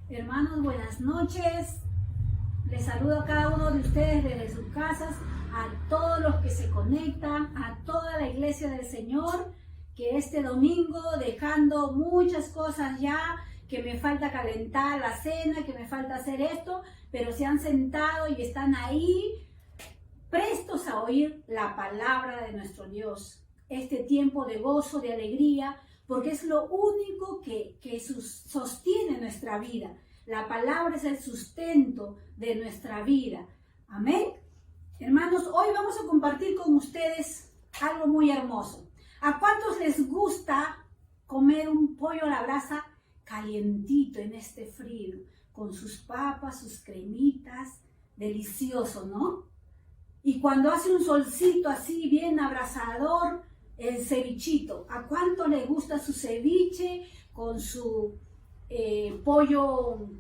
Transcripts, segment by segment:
Hermanos, buenas noches. Les saludo a cada uno de ustedes desde sus casas, a todos los que se conectan, a toda la iglesia del Señor, que este domingo, dejando muchas cosas ya, que me falta calentar la cena, que me falta hacer esto, pero se han sentado y están ahí prestos a oír la palabra de nuestro Dios. Este tiempo de gozo, de alegría, porque es lo único que sostiene nuestra vida. La palabra es el sustento de nuestra vida. Amén. Hermanos, hoy vamos a compartir con ustedes algo muy hermoso. ¿A cuántos les gusta comer un pollo a la brasa calientito en este frío? Con sus papas, sus cremitas, delicioso, ¿no? Y cuando hace un solcito así bien abrasador, el cevichito. ¿A cuánto le gusta su ceviche con su pollo,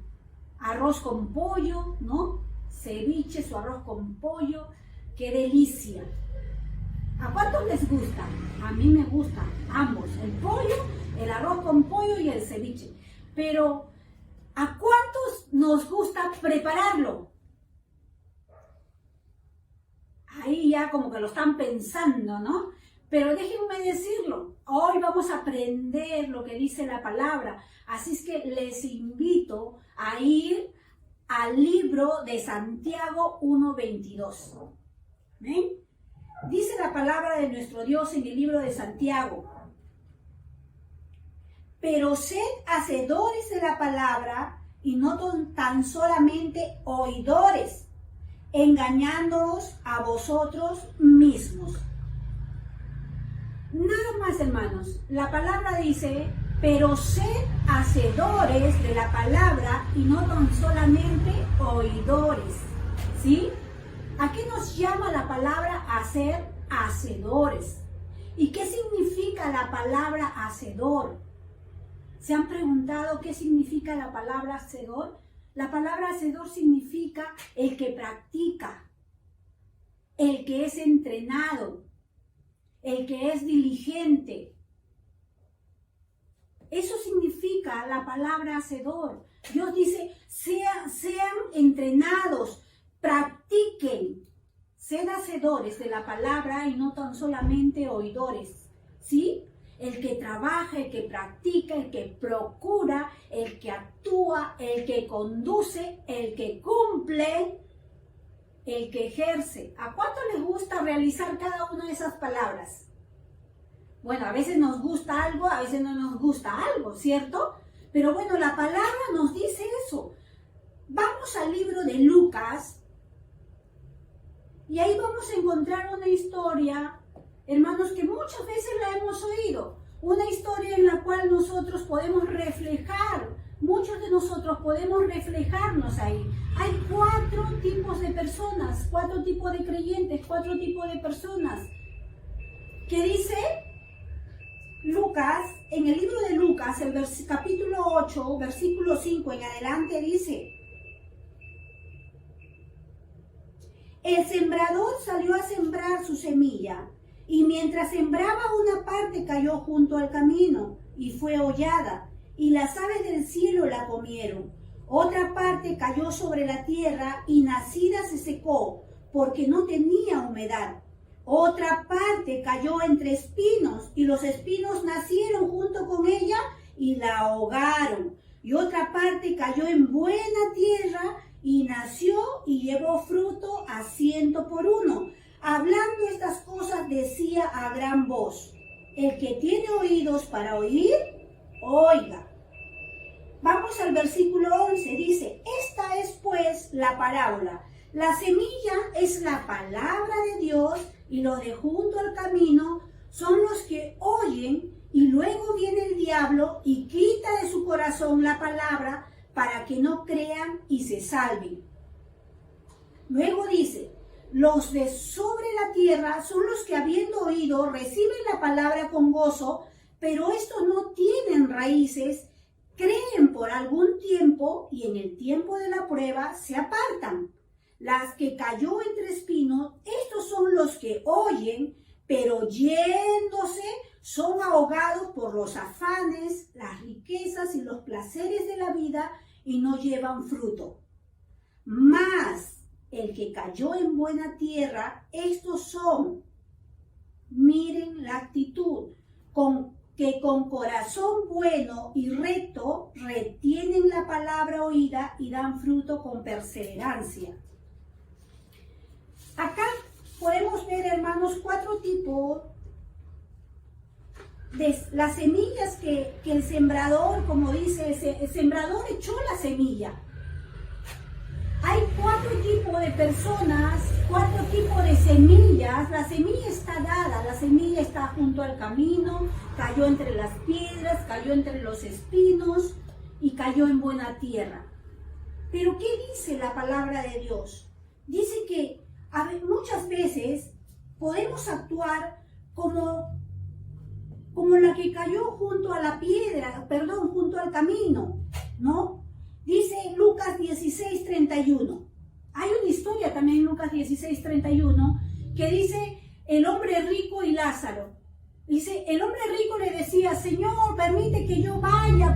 arroz con pollo, ¿no? Ceviche, su arroz con pollo, qué delicia. ¿A cuántos les gusta? A mí me gusta ambos, el pollo, el arroz con pollo y el ceviche. Pero ¿a cuántos nos gusta prepararlo? Ahí ya como que lo están pensando, ¿no? Pero déjenme decirlo, hoy vamos a aprender lo que dice la palabra, así es que les invito a ir al libro de Santiago 1:22. ¿Ven? Dice la palabra de nuestro Dios en el libro de Santiago: pero sed hacedores de la palabra y no tan solamente oidores, engañándoos a vosotros mismos. Nada más, hermanos, la palabra dice, pero sed hacedores de la palabra y no tan solamente oidores, ¿sí? ¿A qué nos llama la palabra a ser hacedores? ¿Y qué significa la palabra hacedor? ¿Se han preguntado qué significa la palabra hacedor? La palabra hacedor significa el que practica, el que es entrenado, el que es diligente. Eso significa la palabra hacedor. Dios dice, sean entrenados, practiquen, sean hacedores de la palabra y no tan solamente oidores, ¿sí? El que trabaja, el que practica, el que procura, el que actúa, el que conduce, el que cumple, el que ejerce. ¿A cuánto les gusta realizar cada una de esas palabras? Bueno, a veces nos gusta algo, a veces no nos gusta algo, ¿cierto? Pero bueno, la palabra nos dice eso. Vamos al libro de Lucas y ahí vamos a encontrar una historia, hermanos, que muchas veces la hemos oído. Una historia en la cual nosotros podemos reflejar, muchos de nosotros podemos reflejarnos ahí. Hay 4 tipos de personas, 4 tipos de creyentes, 4 tipos de personas. ¿Qué dice Lucas? En el libro de Lucas, el capítulo 8, versículo 5 en adelante dice: el sembrador salió a sembrar su semilla, y mientras sembraba, una parte cayó junto al camino y fue hollada, y las aves del cielo la comieron. Otra parte cayó sobre la tierra y nacida se secó, porque no tenía humedad. Otra parte cayó entre espinos, y los espinos nacieron junto con ella y la ahogaron. Y otra parte cayó en buena tierra y nació y llevó fruto a 100 por uno. Hablando estas cosas decía a gran voz: el que tiene oídos para oír, oiga. Vamos al versículo 11, dice: esta es pues la parábola. La semilla es la palabra de Dios, y los de junto al camino son los que oyen, y luego viene el diablo y quita de su corazón la palabra para que no crean y se salven. Luego dice: los de sobre la tierra son los que, habiendo oído, reciben la palabra con gozo, pero estos no tienen raíces, creen por algún tiempo y en el tiempo de la prueba se apartan. Las que cayó entre espinos, estos son los que oyen, pero yéndose son ahogados por los afanes, las riquezas y los placeres de la vida, y no llevan fruto. Mas el que cayó en buena tierra, estos son, miren la actitud, que con corazón bueno y recto retienen la palabra oída y dan fruto con perseverancia. Acá podemos ver, hermanos, 4 tipos de las semillas que el sembrador, como dice, el sembrador echó la semilla. Hay 4 tipos de personas, 4 tipos de semillas. La semilla está dada, la semilla está junto al camino, cayó entre las piedras, cayó entre los espinos y cayó en buena tierra. Pero ¿qué dice la palabra de Dios? Dice que muchas veces podemos actuar como la que cayó junto a la piedra, junto al camino, ¿no? Dice Lucas 16:31. Hay una historia también en Lucas 16:31 que dice el hombre rico y Lázaro. Dice, el hombre rico le decía, Señor, permite que yo vaya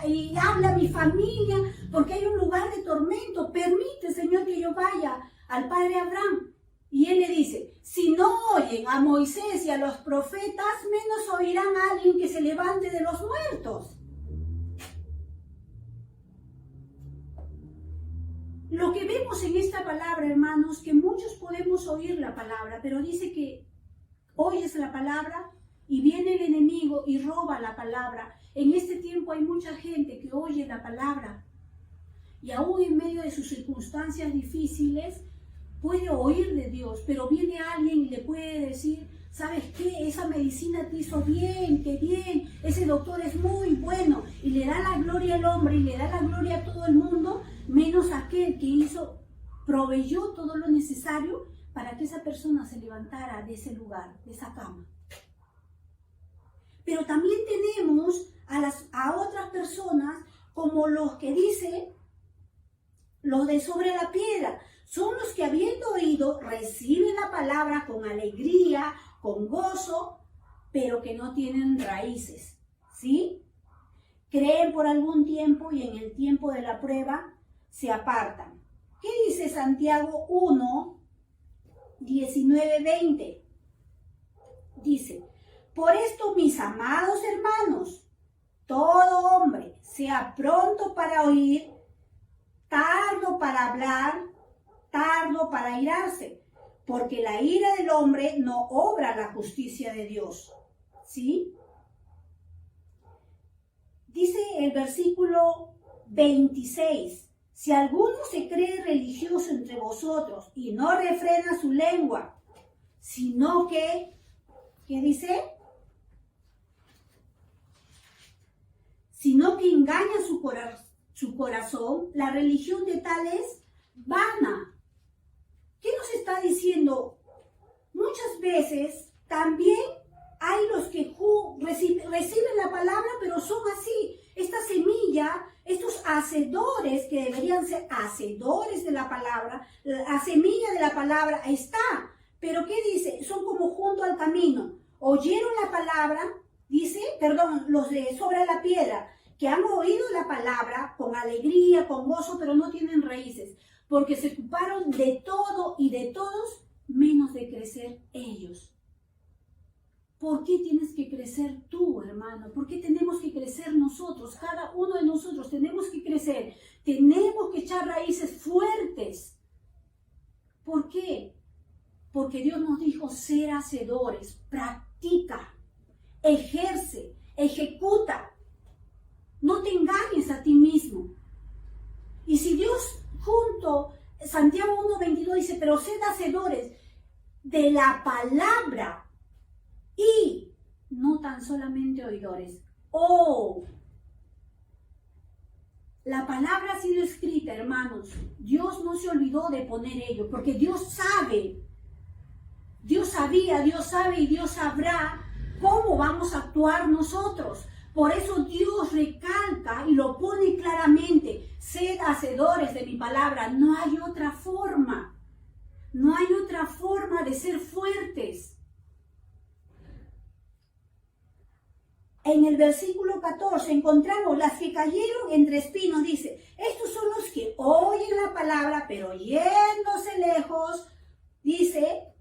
y habla a mi familia porque hay un lugar de tormento. Permite, Señor, que yo vaya al padre Abraham. Y él le dice, si no oyen a Moisés y a los profetas, menos oirán a alguien que se levante de los muertos. Lo que vemos en esta palabra, hermanos, que muchos podemos oír la palabra, pero dice que oyes la palabra y viene el enemigo y roba la palabra. En este tiempo hay mucha gente que oye la palabra y aún en medio de sus circunstancias difíciles puede oír de Dios, pero viene alguien y le puede decir, ¿sabes qué? Esa medicina te hizo bien, qué bien, ese doctor es muy bueno, y le da la gloria al hombre y le da la gloria a todo el mundo, menos aquel que proveyó todo lo necesario para que esa persona se levantara de ese lugar, de esa cama. Pero también tenemos a otras personas como los que dice, los de sobre la piedra, son los que habiendo oído reciben la palabra con alegría, con gozo, pero que no tienen raíces, ¿sí? Creen por algún tiempo y en el tiempo de la prueba se apartan. ¿Qué dice Santiago 1, 19, 20? Dice, por esto, mis amados hermanos, todo hombre sea pronto para oír, tardo para hablar, tardo para airarse, porque la ira del hombre no obra la justicia de Dios. ¿Sí? Dice el versículo 26, si alguno se cree religioso entre vosotros y no refrena su lengua, sino que, ¿qué dice? Sino que engaña su corazón, la religión de tal es vana. ¿Qué nos está diciendo? Muchas veces también hay los que reciben la palabra, pero son así. Esta semilla, estos hacedores que deberían ser hacedores de la palabra, la semilla de la palabra está. Pero ¿qué dice? Son como junto al camino. Oyeron la palabra, los de sobre la piedra, que han oído la palabra con alegría, con gozo, pero no tienen raíces, porque se ocuparon de todo y de todos, menos de crecer ellos. ¿Por qué tienes que crecer tú, hermano? ¿Por qué tenemos que crecer nosotros? Cada uno de nosotros tenemos que crecer. Tenemos que echar raíces fuertes. ¿Por qué? Porque Dios nos dijo ser hacedores. Practica, ejerce, ejecuta. No te engañes a ti mismo. Y si Dios Santiago 1:22 dice, pero sed hacedores de la palabra y no tan solamente oidores. La palabra ha sido escrita, hermanos. Dios no se olvidó de poner ello, porque Dios sabe. Dios sabía, Dios sabe y Dios sabrá cómo vamos a actuar nosotros. Por eso Dios recalca y lo pone claramente. Sed hacedores de mi palabra. No hay otra forma. No hay otra forma de ser fuertes. en el versículo 14 encontramos las que cayeron entre espinos, dice, estos son los que oyen la palabra, pero yéndose lejos, dice,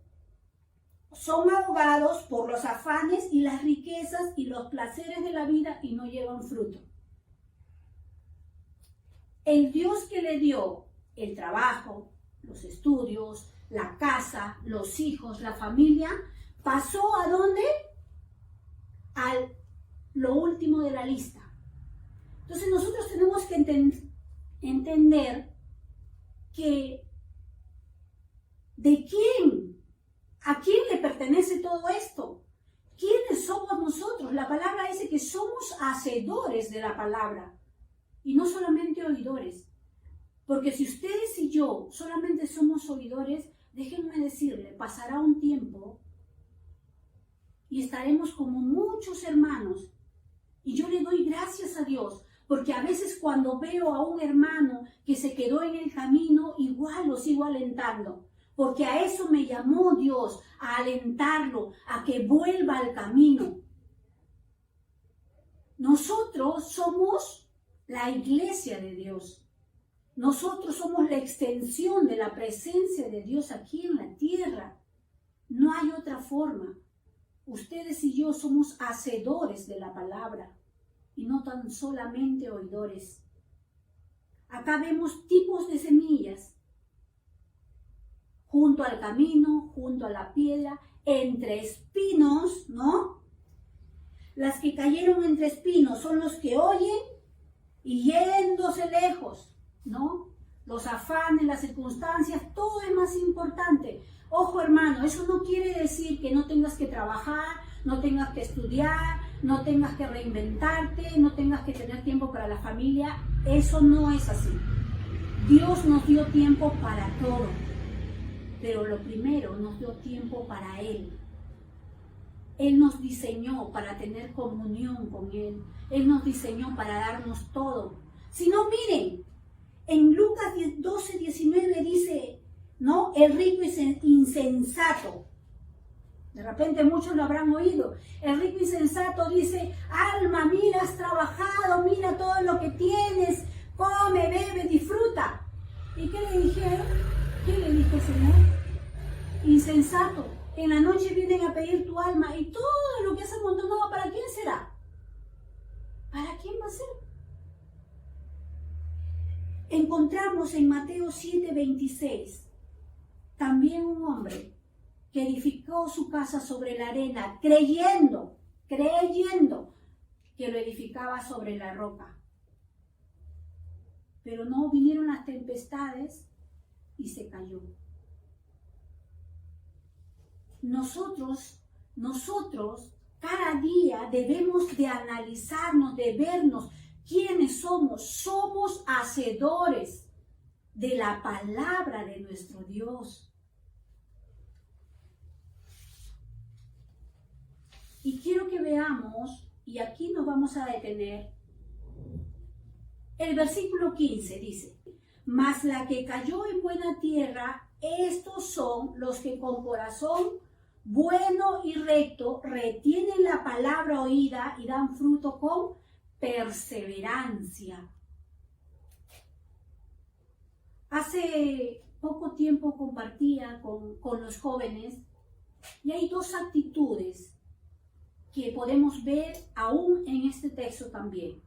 son ahogados por los afanes y las riquezas y los placeres de la vida y no llevan fruto. El Dios que le dio el trabajo, los estudios, la casa, los hijos, la familia, pasó ¿a dónde? A lo último de la lista. Entonces nosotros tenemos que entender que ¿de quién? ¿A quién le pertenece todo esto? ¿Quiénes somos nosotros? La palabra dice que somos hacedores de la palabra y no solamente oidores. Porque si ustedes y yo solamente somos oidores, déjenme decirle, pasará un tiempo y estaremos como muchos hermanos. Y yo le doy gracias a Dios, porque a veces cuando veo a un hermano que se quedó en el camino, igual lo sigo alentando. Porque a eso me llamó Dios, a alentarlo, a que vuelva al camino. Nosotros somos la iglesia de Dios. Nosotros somos la extensión de la presencia de Dios aquí en la tierra. No hay otra forma. Ustedes y yo somos hacedores de la palabra y no tan solamente oidores. Acá vemos tipos de semillas. Junto al camino, junto a la piedra, entre espinos, ¿no? Las que cayeron entre espinos son los que oyen y yéndose lejos, ¿no? Los afanes, las circunstancias, todo es más importante. Ojo, hermano, eso no quiere decir que no tengas que trabajar, no tengas que estudiar, no tengas que reinventarte, no tengas que tener tiempo para la familia. Eso no es así. Dios nos dio tiempo para todo. Pero lo primero, nos dio tiempo para Él. Él nos diseñó para tener comunión con Él. Él nos diseñó para darnos todo. Si no, miren, en Lucas 12:19 dice, ¿no? El rico insensato. De repente muchos lo habrán oído. El rico insensato dice, alma, mira, has trabajado, mira todo lo que tienes, come, bebe, disfruta. ¿Y qué le dijeron? ¿Qué le dijo el Señor? Insensato, en la noche vienen a pedir tu alma y todo lo que has amontonado, ¿para quién será? ¿Para quién va a ser? Encontramos en Mateo 7:26 también un hombre que edificó su casa sobre la arena, creyendo que lo edificaba sobre la roca. Pero no vinieron las tempestades y se cayó. Nosotros, cada día debemos de analizarnos, de vernos quiénes somos. Somos hacedores de la palabra de nuestro Dios. Y quiero que veamos, y aquí nos vamos a detener, el versículo 15 dice, mas la que cayó en buena tierra, estos son los que con corazón bueno y recto retienen la palabra oída y dan fruto con perseverancia. Hace poco tiempo compartía con los jóvenes y hay dos actitudes que podemos ver aún en este texto también.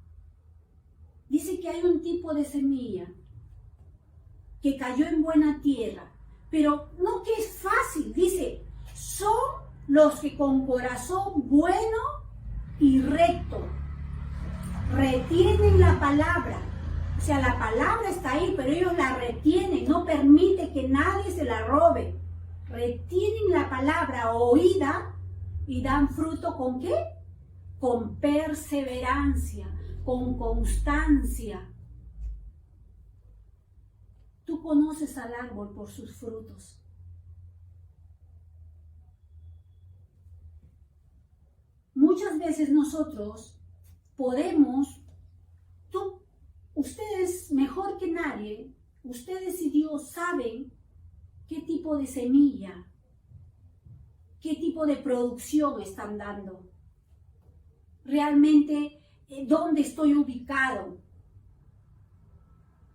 Dice que hay un tipo de semilla que cayó en buena tierra, pero no que es fácil, dice, son los que con corazón bueno y recto retienen la palabra. O sea, la palabra está ahí, pero ellos la retienen, no permite que nadie se la robe. Retienen la palabra oída y dan fruto ¿con qué? Con perseverancia, con constancia. Tú conoces al árbol por sus frutos. Muchas veces nosotros podemos, ustedes mejor que nadie, ustedes y Dios saben qué tipo de semilla, qué tipo de producción están dando. realmente dónde estoy ubicado.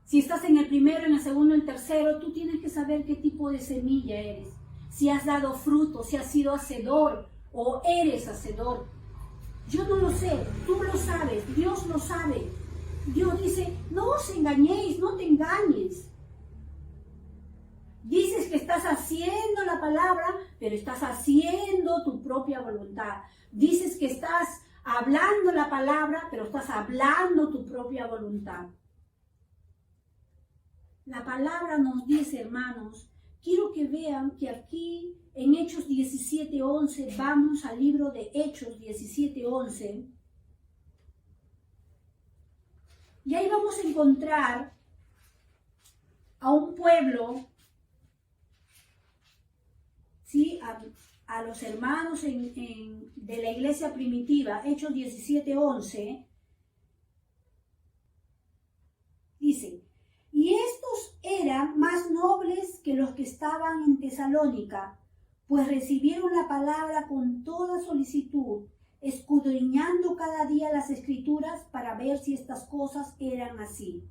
Si estás en el primero, en el segundo, en el tercero, tú tienes que saber qué tipo de semilla eres. Si has dado fruto, si has sido hacedor o eres hacedor. Yo no lo sé, tú lo sabes, Dios lo sabe. Dios dice, no os engañéis, no te engañes. Dices que estás haciendo la palabra, pero estás haciendo tu propia voluntad. Dices que estás hablando la palabra, pero estás hablando tu propia voluntad. La palabra nos dice, hermanos, quiero que vean que aquí en Hechos 17:11, vamos al libro de Hechos 17:11, y ahí vamos a encontrar a un pueblo, ¿sí? A los hermanos de la iglesia primitiva. Hechos 17:11, dice, y estos eran más nobles que los que estaban en Tesalónica, pues recibieron la palabra con toda solicitud, escudriñando cada día las Escrituras para ver si estas cosas eran así.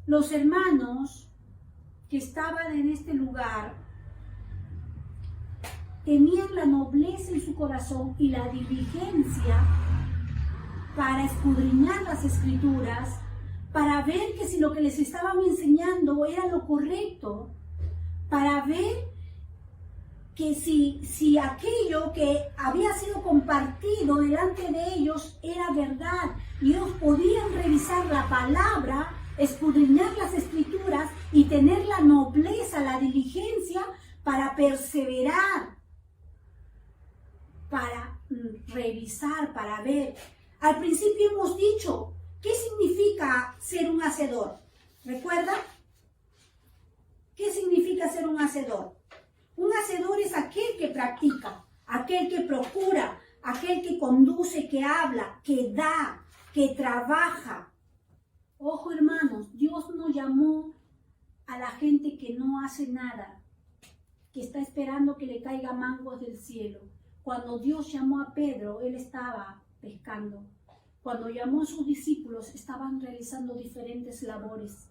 Los hermanos que estaban en este lugar tenían la nobleza en su corazón y la diligencia para escudriñar las Escrituras, para ver que si lo que les estaban enseñando era lo correcto, para ver que si aquello que había sido compartido delante de ellos era verdad, y ellos podían revisar la palabra, escudriñar las Escrituras y tener la nobleza, la diligencia para perseverar, para revisar, para ver. Al principio hemos dicho, ¿qué significa ser un hacedor? ¿Recuerda? ¿Qué significa ser un hacedor? Un hacedor es aquel que practica, aquel que procura, aquel que conduce, que habla, que da, que trabaja. Ojo, hermanos, Dios no llamó a la gente que no hace nada, que está esperando que le caiga mangos del cielo. Cuando Dios llamó a Pedro, él estaba pescando. Cuando llamó a sus discípulos, estaban realizando diferentes labores.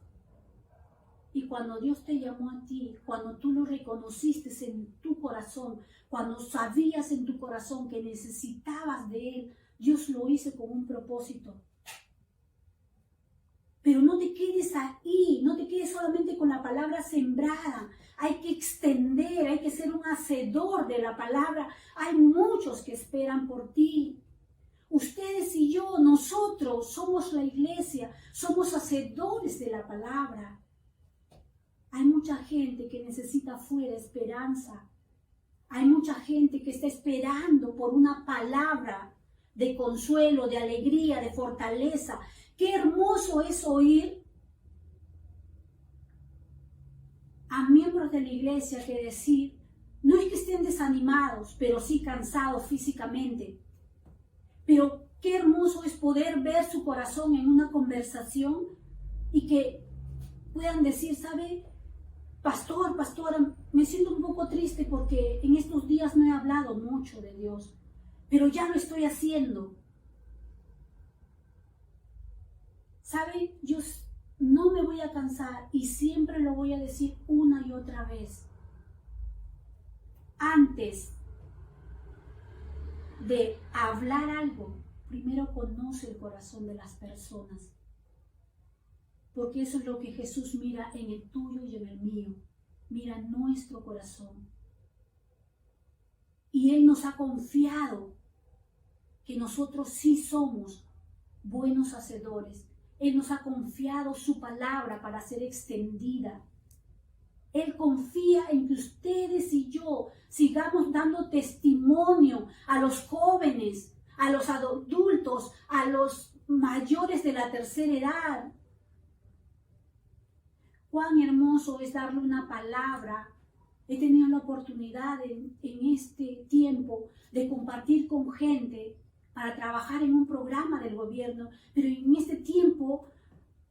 Y cuando Dios te llamó a ti, cuando tú lo reconociste en tu corazón, cuando sabías en tu corazón que necesitabas de Él, Dios lo hizo con un propósito. Pero no te quedes ahí, no te quedes solamente con la palabra sembrada. Hay que extender, hay que ser un hacedor de la palabra. Hay muchos que esperan por ti. Ustedes y yo, nosotros somos la iglesia, somos hacedores de la palabra. Hay mucha gente que necesita afuera esperanza. Hay mucha gente que está esperando por una palabra de consuelo, de alegría, de fortaleza. Qué hermoso es oír a miembros de la iglesia que decir, no es que estén desanimados, pero sí cansados físicamente. Pero qué hermoso es poder ver su corazón en una conversación y que puedan decir, ¿sabe? Pastora, me siento un poco triste porque en estos días no he hablado mucho de Dios, pero ya lo estoy haciendo. ¿Sabe? Yo no me voy a cansar y siempre lo voy a decir una y otra vez. Antes de hablar algo, primero conoce el corazón de las personas. Porque eso es lo que Jesús mira en el tuyo y en el mío. Mira nuestro corazón. Y Él nos ha confiado que nosotros sí somos buenos hacedores. Él nos ha confiado su palabra para ser extendida. Él confía en que ustedes y yo sigamos dando testimonio a los jóvenes, a los adultos, a los mayores de la tercera edad. Cuán hermoso es darle una palabra. He tenido la oportunidad en este tiempo de compartir con gente para trabajar en un programa del gobierno, pero en este tiempo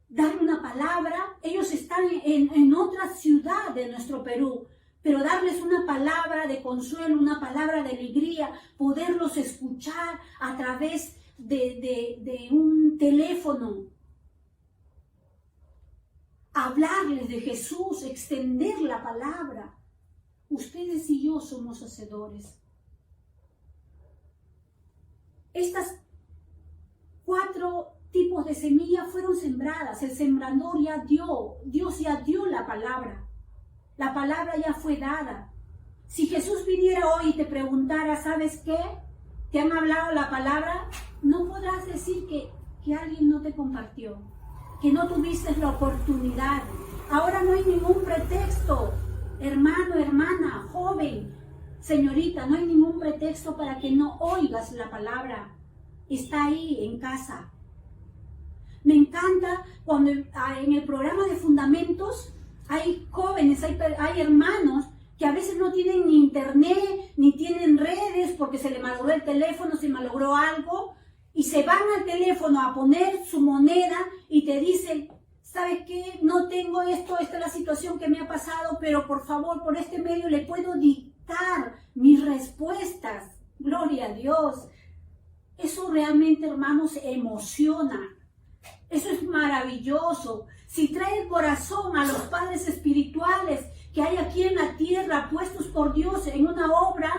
darle una palabra. Ellos están en otra ciudad de nuestro Perú, pero darles una palabra de consuelo, una palabra de alegría, poderlos escuchar a través de un teléfono, hablarles de Jesús, extender la palabra. Ustedes y yo somos hacedores. Estas 4 tipos de semillas fueron sembradas. El sembrador ya dio, Dios ya dio la palabra. La palabra ya fue dada. Si Jesús viniera hoy y te preguntara, ¿sabes qué? ¿Te han hablado la palabra? No podrás decir que alguien no te compartió, que no tuviste la oportunidad. Ahora no hay ningún pretexto, hermano, hermana, joven, señorita, no hay ningún pretexto para que no oigas la palabra. Está ahí en casa. Me encanta cuando en el programa de Fundamentos hay jóvenes, hay hermanos que a veces no tienen ni internet, ni tienen redes porque se le malogró el teléfono, se malogró algo, y se van al teléfono a poner su moneda y te dicen, ¿sabes qué? No tengo esto, esta es la situación que me ha pasado, pero por favor, por este medio le puedo dictar mis respuestas. Gloria a Dios. Eso realmente, hermanos, emociona. Eso es maravilloso. Si trae el corazón a los padres espirituales que hay aquí en la tierra, puestos por Dios en una obra,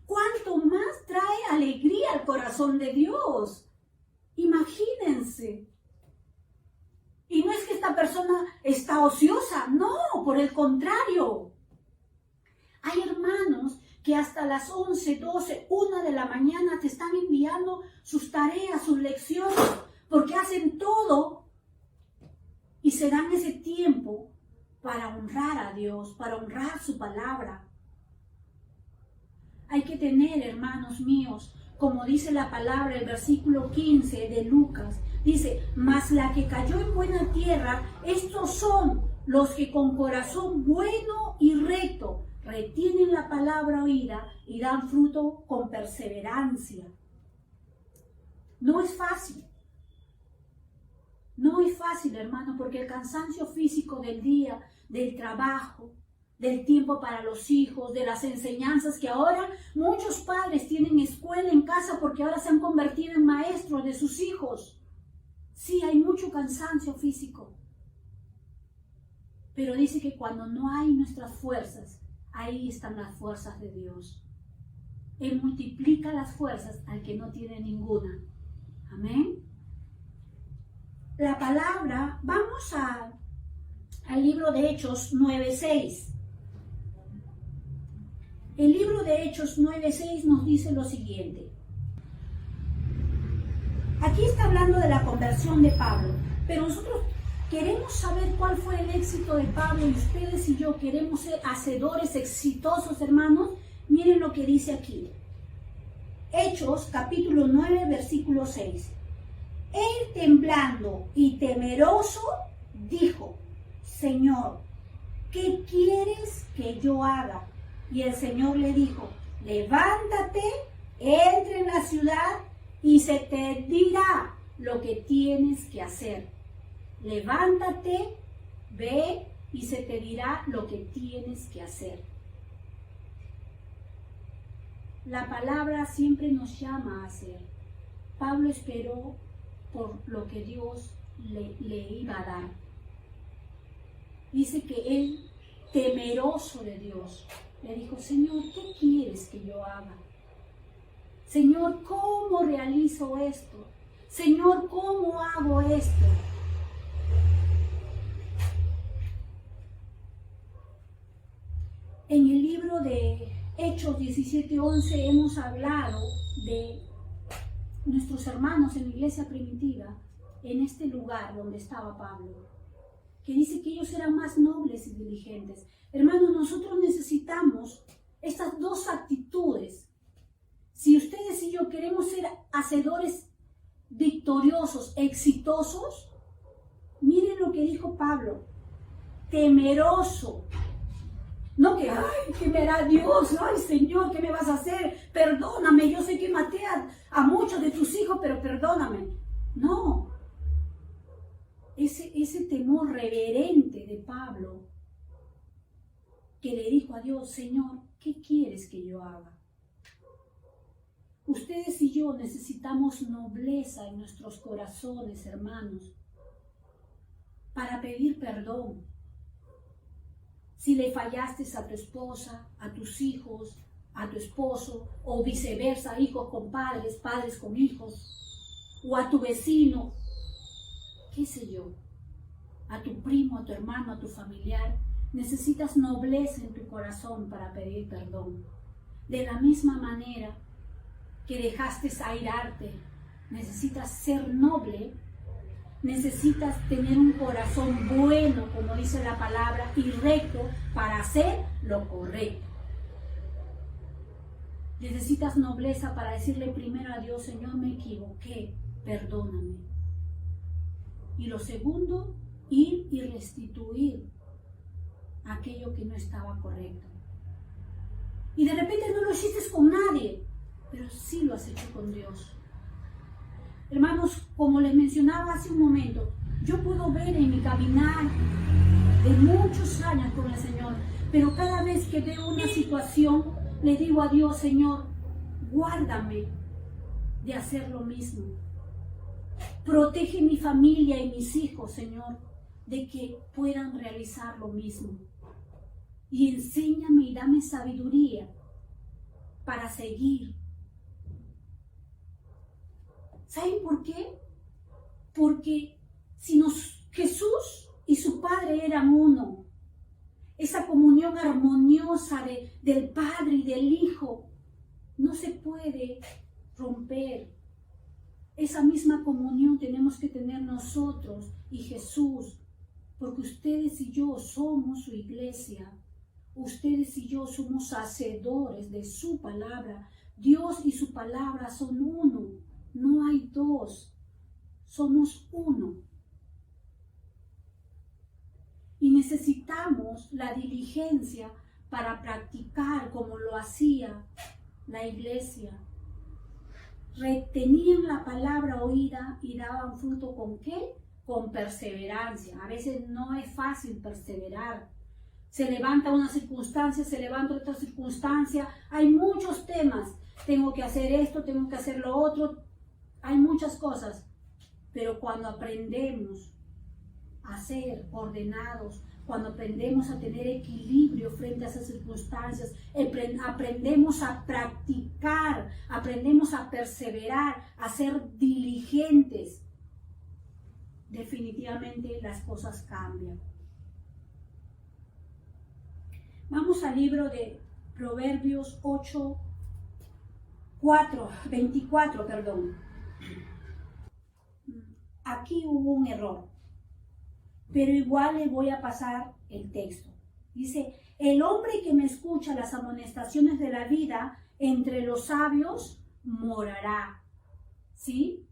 ¿cuánto más trae alegría al corazón de Dios? Imagínense. Y no es que esta persona está ociosa, no, por el contrario. Hay hermanos que hasta las 11, 12, 1 de la mañana te están enviando sus tareas, sus lecciones, porque hacen todo y se dan ese tiempo para honrar a Dios, para honrar su palabra. Hay que tener, hermanos míos, como dice la palabra, el versículo 15 de Lucas, dice, mas la que cayó en buena tierra, estos son los que con corazón bueno y recto retienen la palabra oída y dan fruto con perseverancia. No es fácil. No es fácil, hermano, porque el cansancio físico del día, del trabajo, del tiempo para los hijos, de las enseñanzas que ahora muchos padres tienen escuela en casa porque ahora se han convertido en maestros de sus hijos. Sí, hay mucho cansancio físico. Pero dice que cuando no hay nuestras fuerzas, ahí están las fuerzas de Dios. Él multiplica las fuerzas al que no tiene ninguna. Amén. La palabra, vamos al libro de Hechos 9:6. El libro de Hechos 9:6 nos dice lo siguiente. Aquí está hablando de la conversión de Pablo, pero nosotros queremos saber cuál fue el éxito de Pablo y ustedes y yo queremos ser hacedores exitosos, hermanos. Miren lo que dice aquí. Hechos capítulo 9, versículo 6. Él temblando y temeroso dijo, Señor, ¿qué quieres que yo haga? Y el Señor le dijo, levántate, entra en la ciudad y se te dirá lo que tienes que hacer. Levántate, ve y se te dirá lo que tienes que hacer. La palabra siempre nos llama a hacer. Pablo esperó por lo que Dios le iba a dar. Dice que él, temeroso de Dios, le dijo, Señor, ¿qué quieres que yo haga? Señor, ¿cómo realizo esto? Señor, ¿cómo hago esto? En el libro de Hechos 17:11 hemos hablado de nuestros hermanos en la iglesia primitiva, en este lugar donde estaba Pablo, que dice que ellos eran más nobles y diligentes. Hermanos, nosotros necesitamos estas dos actitudes. Si ustedes y yo queremos ser hacedores victoriosos, exitosos, miren lo que dijo Pablo, temeroso. No que, ay, ¿qué me hará Dios? Ay, Señor, ¿qué me vas a hacer? Perdóname, yo sé que maté a muchos de tus hijos, pero perdóname. No. Ese temor reverente de Pablo que le dijo a Dios, Señor, ¿qué quieres que yo haga? Ustedes y yo necesitamos nobleza en nuestros corazones, hermanos, para pedir perdón. Si le fallaste a tu esposa, a tus hijos, a tu esposo, o viceversa, hijos con padres, padres con hijos, o a tu vecino, qué sé yo, a tu primo, a tu hermano, a tu familiar, necesitas nobleza en tu corazón para pedir perdón. De la misma manera que dejaste airarte, necesitas ser noble, necesitas tener un corazón bueno, como dice la palabra, y recto para hacer lo correcto. Necesitas nobleza para decirle primero a Dios, Señor, me equivoqué, perdóname. Y lo segundo, ir y restituir aquello que no estaba correcto. Y de repente no lo hiciste con nadie, pero sí lo has hecho con Dios. Hermanos, como les mencionaba hace un momento, yo puedo ver en mi caminar de muchos años con el Señor, pero cada vez que veo una situación, le digo a Dios, Señor, guárdame de hacer lo mismo. Protege mi familia y mis hijos, Señor, de que puedan realizar lo mismo. Y enséñame y dame sabiduría para seguir. ¿Saben por qué? Porque si Jesús y su Padre eran uno, esa comunión armoniosa del Padre y del Hijo no se puede romper. Esa misma comunión tenemos que tener nosotros y Jesús, porque ustedes y yo somos su iglesia. Ustedes y yo somos hacedores de su palabra. Dios y su palabra son uno. No hay dos, somos uno. Y necesitamos la diligencia para practicar como lo hacía la iglesia. Retenían la palabra oída y daban fruto ¿con qué? Con perseverancia. A veces no es fácil perseverar. Se levanta una circunstancia, se levanta otra circunstancia. Hay muchos temas. Tengo que hacer esto, tengo que hacer lo otro. Hay muchas cosas, pero cuando aprendemos a ser ordenados, cuando aprendemos a tener equilibrio frente a esas circunstancias, aprendemos a practicar, aprendemos a perseverar, a ser diligentes, definitivamente las cosas cambian. Vamos al libro de Proverbios 24. Aquí hubo un error, pero igual le voy a pasar el texto. Dice, el hombre que me escucha las amonestaciones de la vida entre los sabios morará. ¿Sí?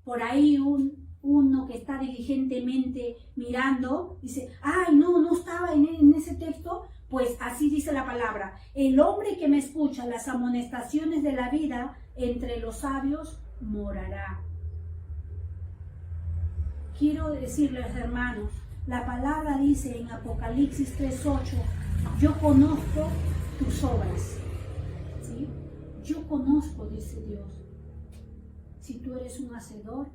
Por ahí uno que está diligentemente mirando, dice, ay, no estaba en ese texto. Pues así dice la palabra, el hombre que me escucha las amonestaciones de la vida entre los sabios morará. Quiero decirles, hermanos, la palabra dice en Apocalipsis 3:8, yo conozco tus obras. ¿Sí? Yo conozco, dice Dios. Si tú eres un hacedor,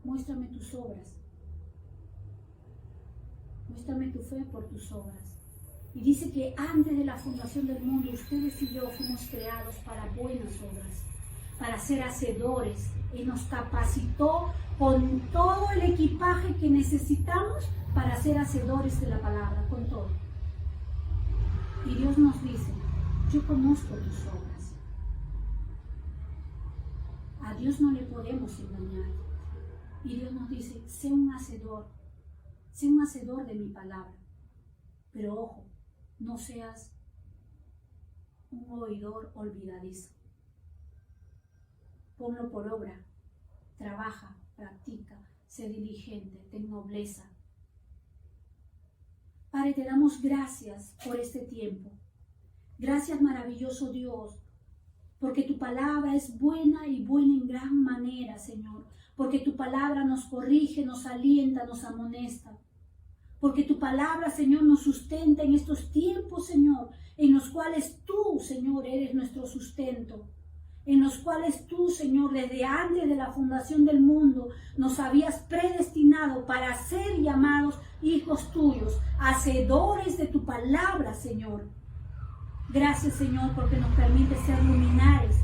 muéstrame tus obras. Muéstrame tu fe por tus obras. Y dice que antes de la fundación del mundo, ustedes y yo fuimos creados para buenas obras, para ser hacedores. Él nos capacitó con todo el equipaje que necesitamos para ser hacedores de la palabra, con todo. Y Dios nos dice, yo conozco tus obras. A Dios no le podemos engañar. Y Dios nos dice, sé un hacedor de mi palabra. Pero ojo, no seas un oidor olvidadizo. Ponlo por obra, trabaja, practica, sé diligente, ten nobleza. Padre, te damos gracias por este tiempo. Gracias, maravilloso Dios, porque tu palabra es buena y buena en gran manera, Señor. Porque tu palabra nos corrige, nos alienta, nos amonesta. porque tu palabra, Señor, nos sustenta en estos tiempos, Señor, en los cuales tú, Señor, eres nuestro sustento, en los cuales tú, Señor, desde antes de la fundación del mundo, nos habías predestinado para ser llamados hijos tuyos, hacedores de tu palabra, Señor. Gracias, Señor, porque nos permite ser luminares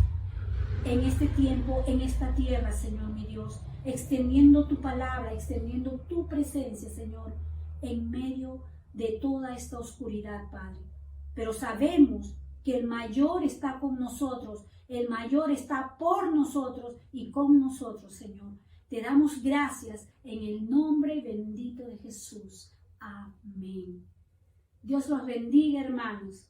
en este tiempo, en esta tierra, Señor, mi Dios, extendiendo tu palabra, extendiendo tu presencia, Señor, en medio de toda esta oscuridad, Padre. Pero sabemos que el mayor está con nosotros, el mayor está por nosotros y con nosotros, Señor. Te damos gracias en el nombre bendito de Jesús. Amén. Dios los bendiga, hermanos.